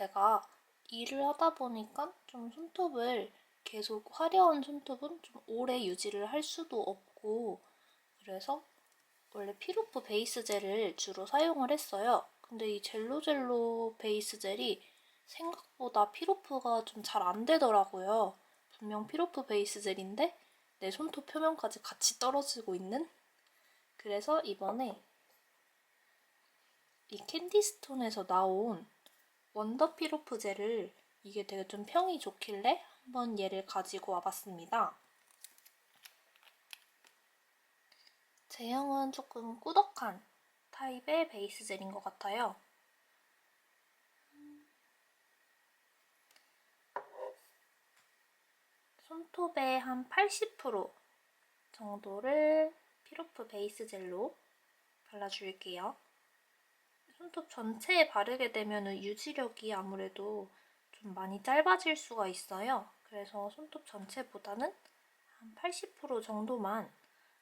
제가 일을 하다 보니까 좀 손톱을 계속 화려한 손톱은 좀 오래 유지를 할 수도 없고, 그래서 원래 피루프 베이스 젤을 주로 사용을 했어요. 근데 이 젤로젤로 베이스 젤이 생각보다 피루프가 좀 잘 안 되더라고요. 분명 피루프 베이스 젤인데 내 손톱 표면까지 같이 떨어지고 있는? 그래서 이번에 이 캔디스톤에서 나온 원더 피루프 젤을, 이게 되게 좀 평이 좋길래 한번 얘를 가지고 와봤습니다. 제형은 조금 꾸덕한 타입의 베이스 젤인 것 같아요. 손톱의 한 80% 정도를 피루프 베이스 젤로 발라줄게요. 손톱 전체에 바르게 되면 유지력이 아무래도 좀 많이 짧아질 수가 있어요. 그래서 손톱 전체보다는 한 80% 정도만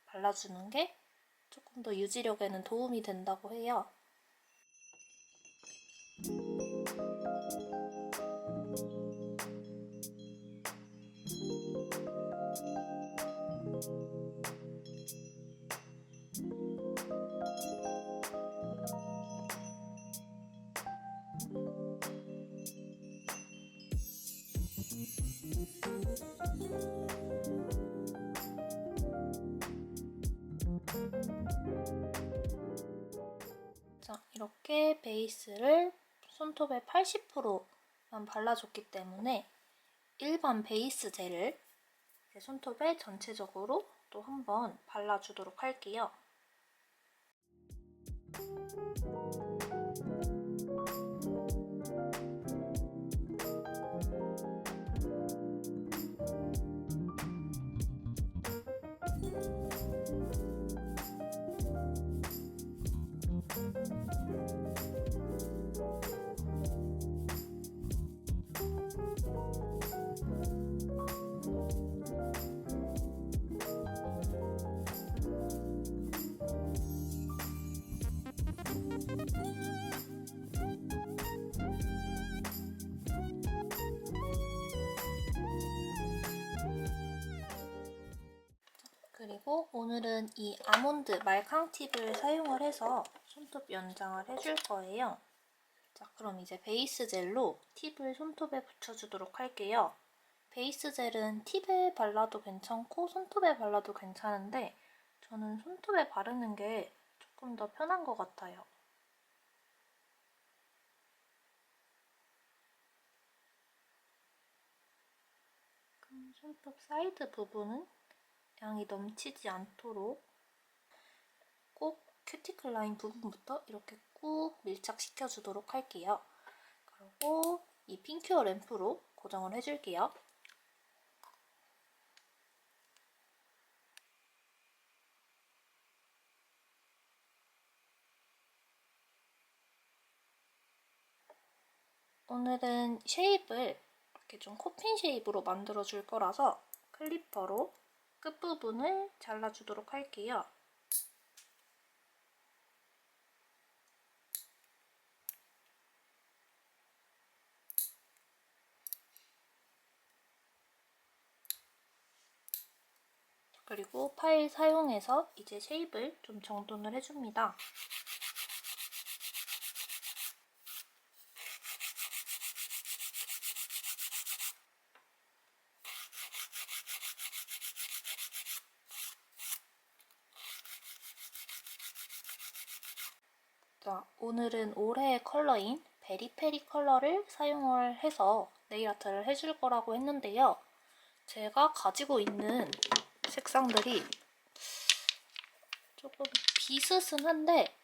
발라주는 게 조금 더 유지력에는 도움이 된다고 해요. 자, 이렇게 베이스를 손톱의 80%만 발라줬기 때문에 일반 베이스 젤을 손톱에 전체적으로 또 한번 발라주도록 할게요. 그리고 오늘은 이 아몬드 말캉 팁을 사용을 해서 손톱 연장을 해줄 거예요. 자, 그럼 이제 베이스 젤로 팁을 손톱에 붙여주도록 할게요. 베이스 젤은 팁에 발라도 괜찮고 손톱에 발라도 괜찮은데 저는 손톱에 바르는 게 조금 더 편한 것 같아요. 그럼 손톱 사이드 부분은 양이 넘치지 않도록 꼭 큐티클 라인 부분부터 이렇게 꾹 밀착시켜 주도록 할게요. 그리고 이 핑큐어 램프로 고정을 해줄게요. 오늘은 쉐입을 이렇게 좀 코핀 쉐입으로 만들어 줄 거라서 클리퍼로 끝부분을 잘라주도록 할게요. 그리고 파일 사용해서 이제 쉐입을 좀 정돈을 해줍니다. 자, 오늘은 올해의 컬러인 베리페리 컬러를 사용을 해서 네일 아트를 해줄 거라고 했는데요. 제가 가지고 있는 색상들이 조금 비슷은 한데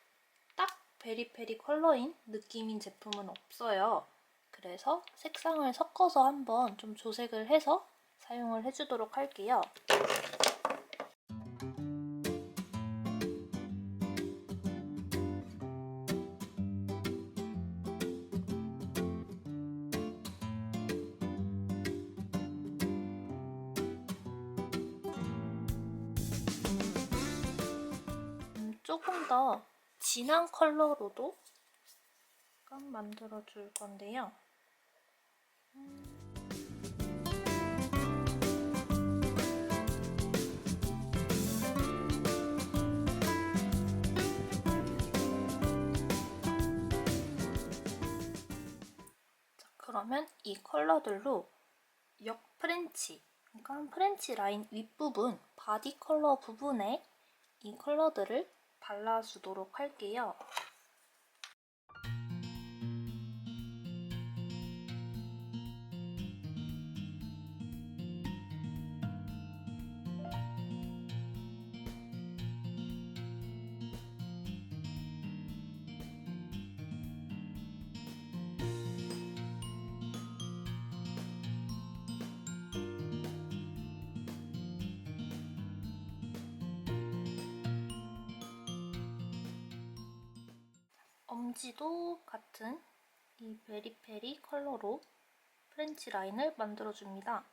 딱 베리페리 컬러인 느낌인 제품은 없어요. 그래서 색상을 섞어서 한번 좀 조색을 해서 사용을 해주도록 할게요. 조금 더 진한 컬러로도 만들어 줄 건데요. 자, 그러면 이 컬러들로 옆 프렌치, 그러니까 프렌치 라인 윗부분, 바디 컬러 부분에 이 컬러들을 발라주도록 할게요. 엄지도 같은 이 베리페리 컬러로 프렌치 라인을 만들어줍니다.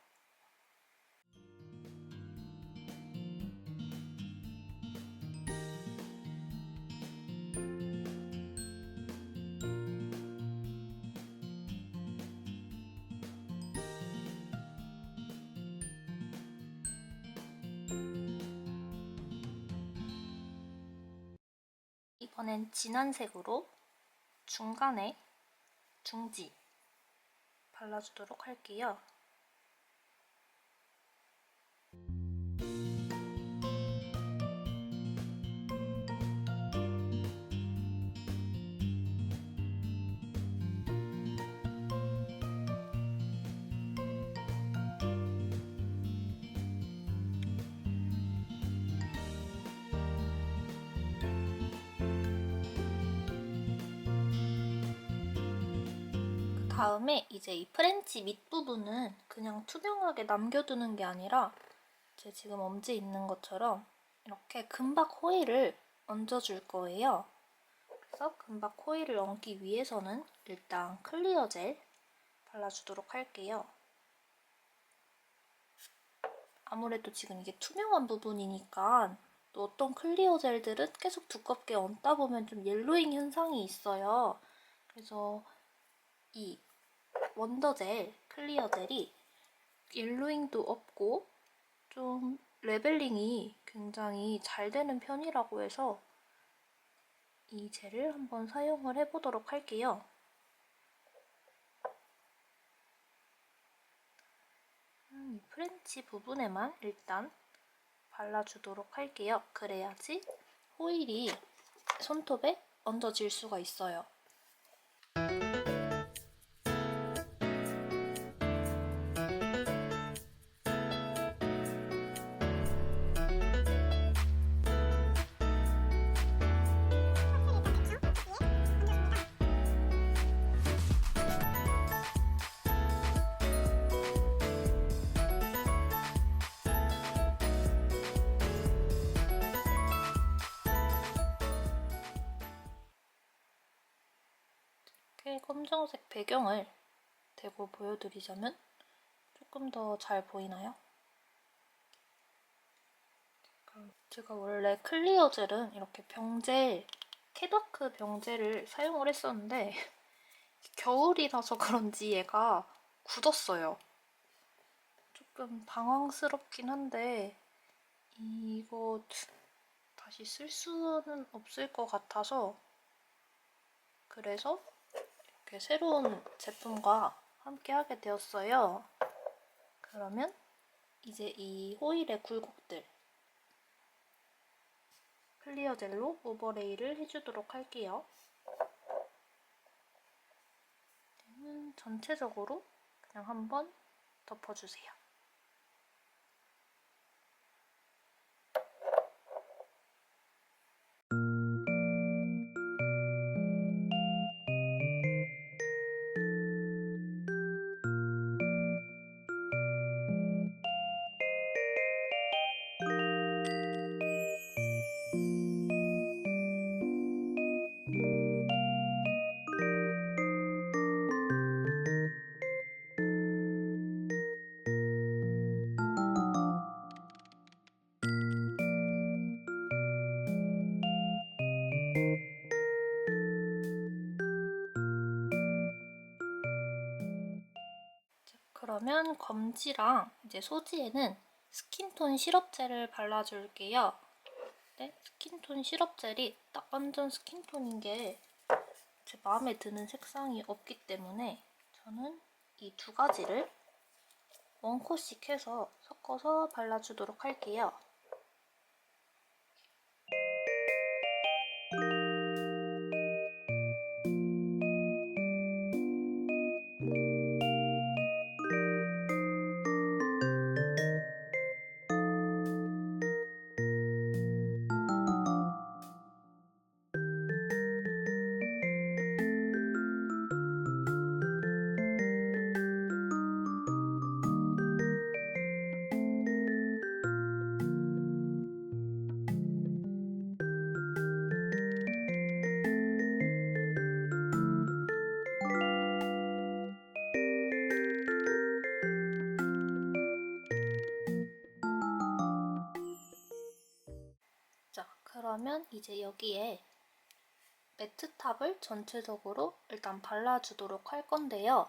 이번엔 진한 색으로 중간에 중지 발라주도록 할게요. 다음에 이제 이 프렌치 밑부분은 그냥 투명하게 남겨두는 게 아니라 제 지금 엄지 있는 것처럼 이렇게 금박 호일을 얹어줄 거예요. 그래서 금박 호일을 얹기 위해서는 일단 클리어 젤 발라주도록 할게요. 아무래도 지금 이게 투명한 부분이니까 또 어떤 클리어 젤들은 계속 두껍게 얹다 보면 좀 옐로잉 현상이 있어요. 그래서 이 원더젤, 클리어 젤이 옐로잉도 없고 좀 레벨링이 굉장히 잘 되는 편이라고 해서 이 젤을 한번 사용을 해보도록 할게요. 이 프렌치 부분에만 일단 발라주도록 할게요. 그래야지 호일이 손톱에 얹어질 수가 있어요. 이렇게 검정색 배경을 대고 보여드리자면 조금 더 잘 보이나요? 제가 원래 클리어 젤은 이렇게 병젤, 캐더크 병젤을 사용을 했었는데 겨울이라서 그런지 얘가 굳었어요. 조금 당황스럽긴 한데 이거 다시 쓸 수는 없을 것 같아서 그래서 이렇게 새로운 제품과 함께 하게 되었어요. 그러면 이제 이 호일의 굴곡들 클리어 젤로 오버레이를 해주도록 할게요. 전체적으로 그냥 한번 덮어주세요. 그러면 검지랑 이제 소지에는 스킨톤 시럽젤을 발라줄게요. 네, 스킨톤 시럽젤이 딱 완전 스킨톤인 게 제 마음에 드는 색상이 없기 때문에 저는 이 두 가지를 원코씩 해서 섞어서 발라주도록 할게요. 자, 그러면 이제 여기에 매트탑을 전체적으로 일단 발라주도록 할 건데요.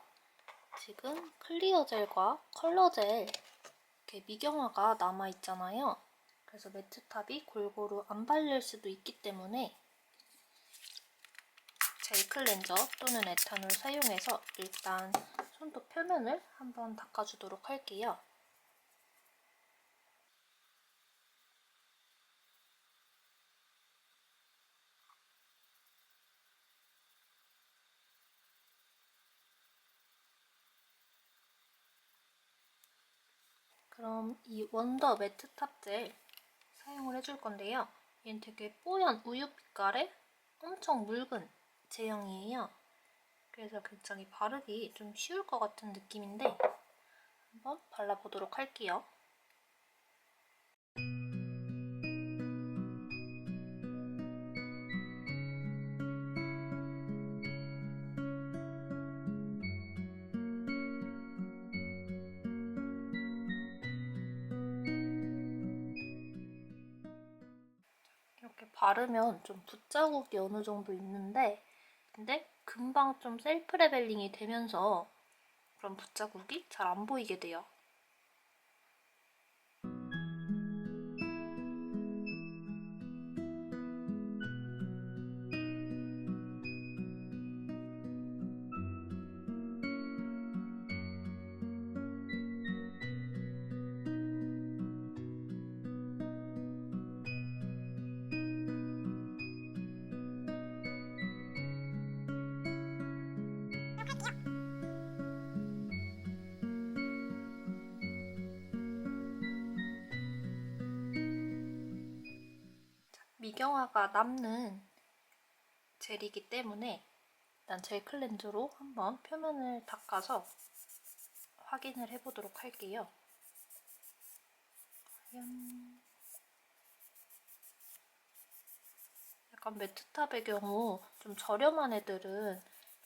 지금 클리어 젤과 컬러 젤 이렇게 미경화가 남아있잖아요. 그래서 매트탑이 골고루 안 발릴 수도 있기 때문에 젤 클렌저 또는 에탄올 사용해서 일단 손톱 표면을 한번 닦아주도록 할게요. 그럼 이 원더 매트탑 젤 사용을 해줄 건데요. 얘는 되게 뽀얀 우유 빛깔의 엄청 묽은 제형이에요. 그래서 굉장히 바르기 좀 쉬울 것 같은 느낌인데 한번 발라보도록 할게요. 이렇게 바르면 좀 붓자국이 어느 정도 있는데 근데 금방 좀 셀프 레벨링이 되면서 그런 붓자국이 잘 안 보이게 돼요. 미경화가 남는 젤이기 때문에 일단 젤 클렌저로 한번 표면을 닦아서 확인을 해보도록 할게요. 약간 매트탑의 경우 좀 저렴한 애들은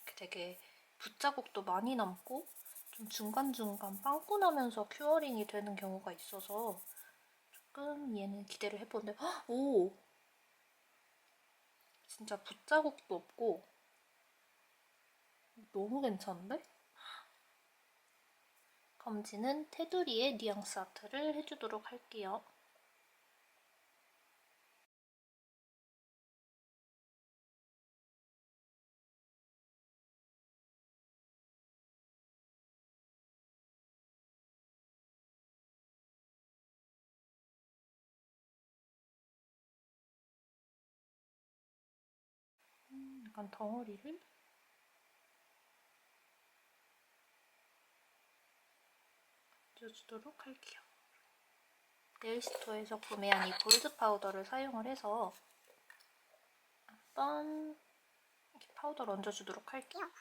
이렇게 되게 붓자국도 많이 남고 좀 중간중간 빵꾸 나면서 큐어링이 되는 경우가 있어서 조금 얘는 기대를 해보는데 오! 진짜 붓자국도 없고 너무 괜찮은데? 검지는 테두리에 뉘앙스 아트를 해주도록 할게요. 약간 덩어리를 얹어주도록 할게요. 네일스토어에서 구매한 이 볼드 파우더를 사용을 해서 한번 이렇게 파우더를 얹어주도록 할게요.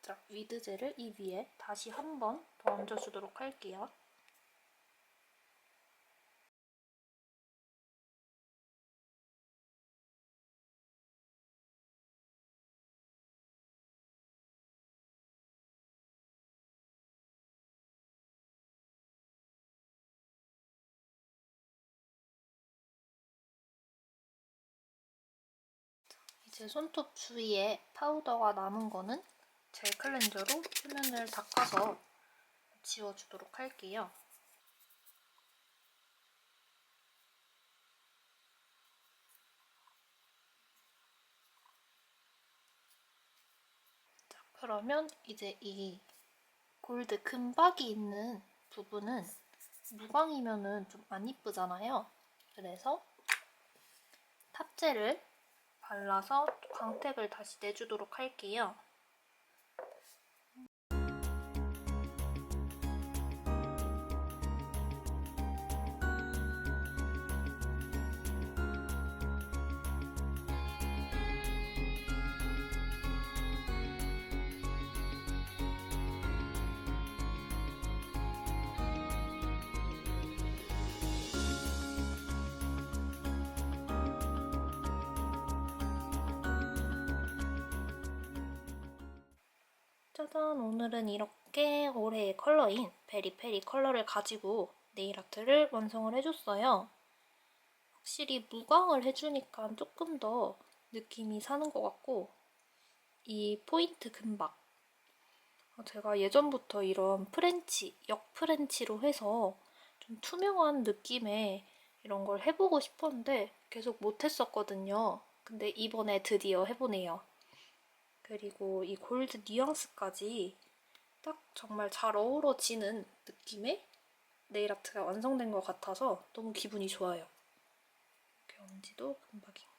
자, 위드젤을 이 위에 다시 한 번 더 얹어주도록 할게요. 제 손톱 주위에 파우더가 남은 거는 젤 클렌저로 표면을 닦아서 지워주도록 할게요. 자, 그러면 이제 이 골드 금박이 있는 부분은 무광이면은 좀 안 이쁘잖아요. 그래서 탑젤을 발라서 광택을 다시 내주도록 할게요. 짜잔! 오늘은 이렇게 올해의 컬러인 베리페리 컬러를 가지고 네일 아트를 완성을 해줬어요. 확실히 무광을 해주니까 조금 더 느낌이 사는 것 같고, 이 포인트 금박, 제가 예전부터 이런 프렌치, 역 프렌치로 해서 좀 투명한 느낌의 이런 걸 해보고 싶었는데 계속 못했었거든요. 근데 이번에 드디어 해보네요. 그리고 이 골드 뉘앙스까지 딱 정말 잘 어우러지는 느낌의 네일 아트가 완성된 것 같아서 너무 기분이 좋아요. 이렇게 엄지도 금박이고.